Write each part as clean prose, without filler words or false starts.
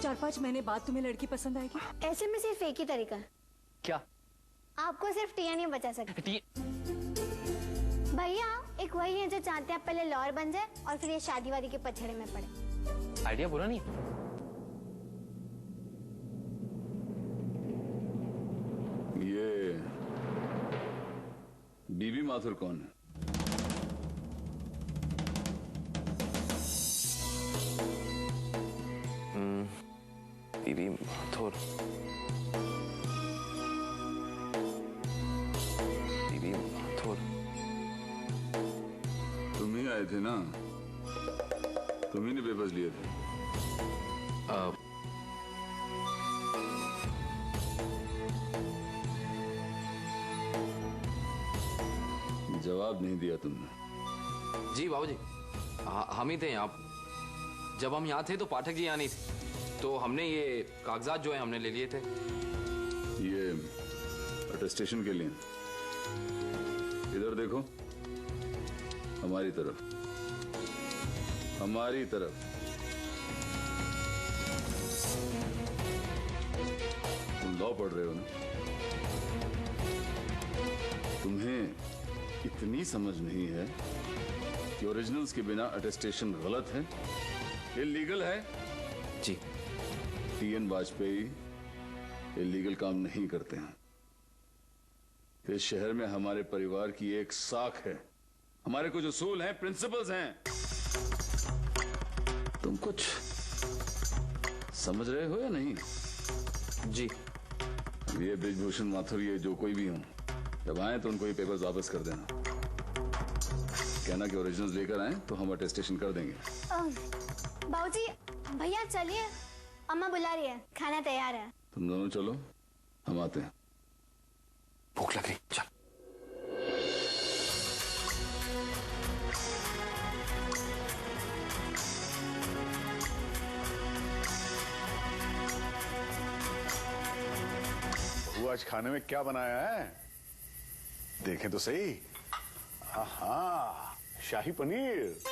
4-5 महीने बाद तुम्हें लड़की पसंद आएगी? ऐसे में सिर्फ एक ही तरीका है। क्या? आपको सिर्फ टिया नहीं बचा सकती। भैया एक वही है जो चाहते हैं पहले लॉयर बन जाए और फिर ये शादी वादी के पछड़े में पड़े। आइडिया बुरा नहीं। ये बीबी माथुर कौन है? बीबी माथुर। बीबी माथुर। तुम ही आए थे ना? तुम ही ने पेपर्स लिए थे। जवाब नहीं दिया तुमने। जी बाबूजी, हम ही थे यहाँ। जब हम यहाँ थे तो पाठक जी यहाँ नहीं थे, तो हमने ये कागजात जो है हमने ले लिए थे। ये अटेस्टेशन के लिए। इधर देखो, हमारी तरफ, हमारी तरफ। तुम लॉ पढ़ रहे हो ना? तुम्हें इतनी समझ नहीं है कि ओरिजिनल्स के बिना अटेस्टेशन गलत है, इल्लीगल है। जी। टीएन वाजपेयी इल्लीगल काम नहीं करते हैं। इस शहर में हमारे परिवार की एक साख है, हमारे कुछ उसूल हैं, प्रिंसिपल्स हैं। तुम कुछ समझ रहे हो या नहीं? जी। ये ब्रिजभूषण माथुर, ये जो कोई भी हो, जब आए तो उनको ये पेपर्स वापस कर देना। कहना कि ओरिजिनल्स लेकर आए तो हम अटेस्टेशन कर देंगे। बाबूजी, भैया चलिए, अम्मा बुला रही है, खाना तैयार है। तुम दोनों चलो, हम आते हैं। भूख लग रही, चल। बहू आज खाने में क्या बनाया है? देखें तो सही। हाँ, शाही पनीर।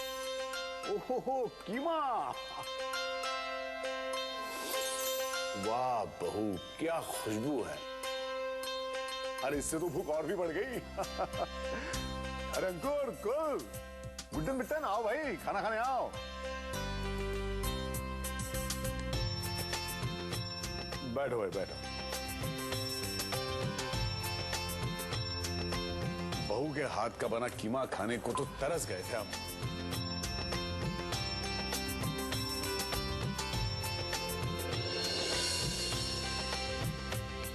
ओहो, कीमा। वाह बहू, क्या खुशबू है। अरे इससे तो भूख और भी बढ़ गई। अरे अंकुर, कुल, गुड्डन बिट्टन, आओ भाई, खाना खाने आओ। बैठो भाई, बैठो। बहू के हाथ का बना कीमा खाने को तो तरस गए थे हम।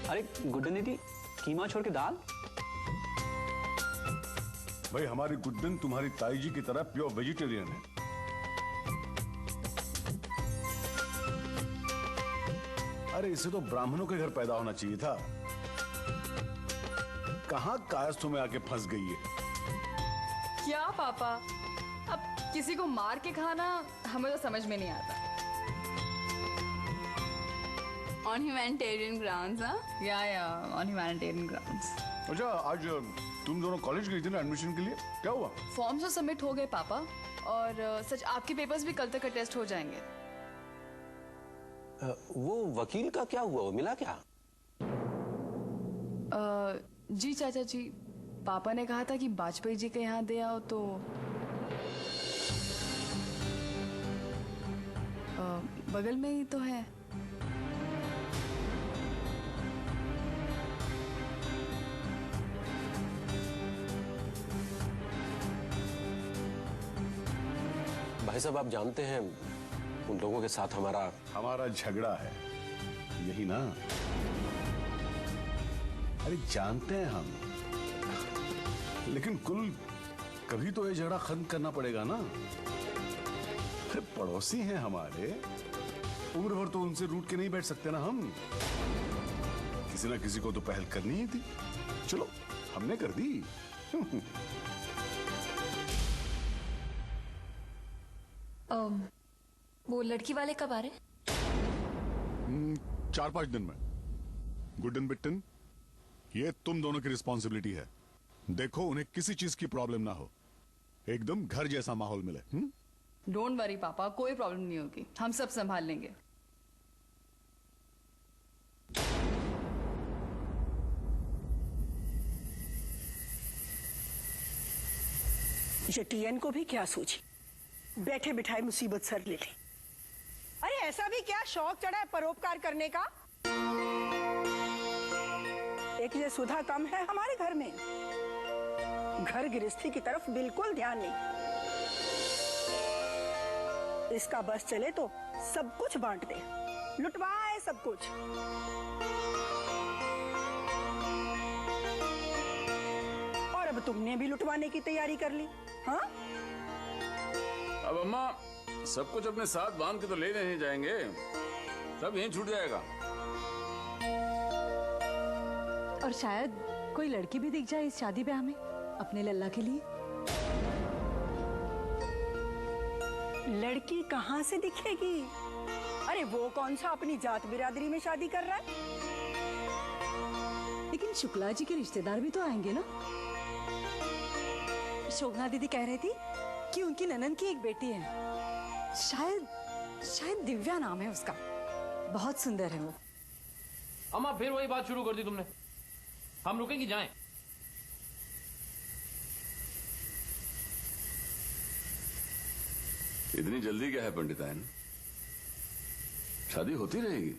अरे गुड्डन दीदी, कीमा छोड़ के दाल? भाई हमारी गुड्डन तुम्हारी ताई जी की तरह प्योर वेजिटेरियन है। अरे इसे तो ब्राह्मणों के घर पैदा होना चाहिए था। कहां कायस्थों में आके फंस गई है। क्या पापा, अब किसी को मार के खाना हमें तो समझ में नहीं आता। On humanitarian grounds, हाँ? या on humanitarian grounds. अच्छा, आज तुम दोनों कॉलेज गई थी ना एडमिशन के लिए, क्या हुआ? फॉर्म्स तो सबमिट हो गए पापा, और सच आपके पेपर्स भी कल तक अटेस्ट हो जाएंगे। वो वकील का क्या हुआ, वो मिला क्या? जी चाचा जी, पापा ने कहा था कि वाजपेयी जी के यहाँ दे आओ तो बगल में ही तो है। भाई साहब, आप जानते हैं उन लोगों के साथ हमारा झगड़ा है, यही ना? अरे जानते हैं हम, लेकिन कुल कभी तो ये झगड़ा खत्म करना पड़ेगा ना। अरे पड़ोसी हैं हमारे, उम्र भर तो उनसे रूठ के नहीं बैठ सकते ना हम। किसी ना किसी को तो पहल करनी ही थी। चलो, हमने कर दी। वो लड़की वाले कब आ रहे? 4-5 दिन में। गुड्डन बिट्टन, ये तुम दोनों की रिस्पॉन्सिबिलिटी है। देखो उन्हें किसी चीज की प्रॉब्लम ना हो, एकदम घर जैसा माहौल मिले। डोंट वरी पापा, कोई प्रॉब्लम नहीं होगी, हम सब संभाल लेंगे। ये टीएन को भी क्या सूझी, बैठे बिठाए मुसीबत सर ले ली। अरे ऐसा भी क्या शौक चढ़ा है परोपकार करने का। एक ये सुधा कम है हमारे घर में, घर गृहस्थी की तरफ बिल्कुल ध्यान नहीं। इसका बस चले तो सब कुछ बांट दे, लुटवाए सब कुछ। और अब तुमने भी लुटवाने की तैयारी कर ली। हाँ, अब अम्मा सब कुछ अपने साथ बांध के तो ले नहीं जाएंगे, सब यहीं छूट जाएगा। और शायद कोई लड़की भी दिख जाए इस शादी ब्याह में अपने लल्ला के लिए। लड़की कहाँ से दिखेगी? अरे वो कौन सा अपनी जात बिरादरी में शादी कर रहा है? लेकिन शुक्ला जी के रिश्तेदार भी तो आएंगे ना। शोभना दीदी कह रही थी कि उनकी ननद की एक बेटी है, शायद दिव्या नाम है उसका, बहुत सुंदर है वो। अम्मा फिर वही बात शुरू कर दी तुमने। हम रुकें कि जाएं? इतनी जल्दी क्या है पंडितायन, शादी होती रहेगी।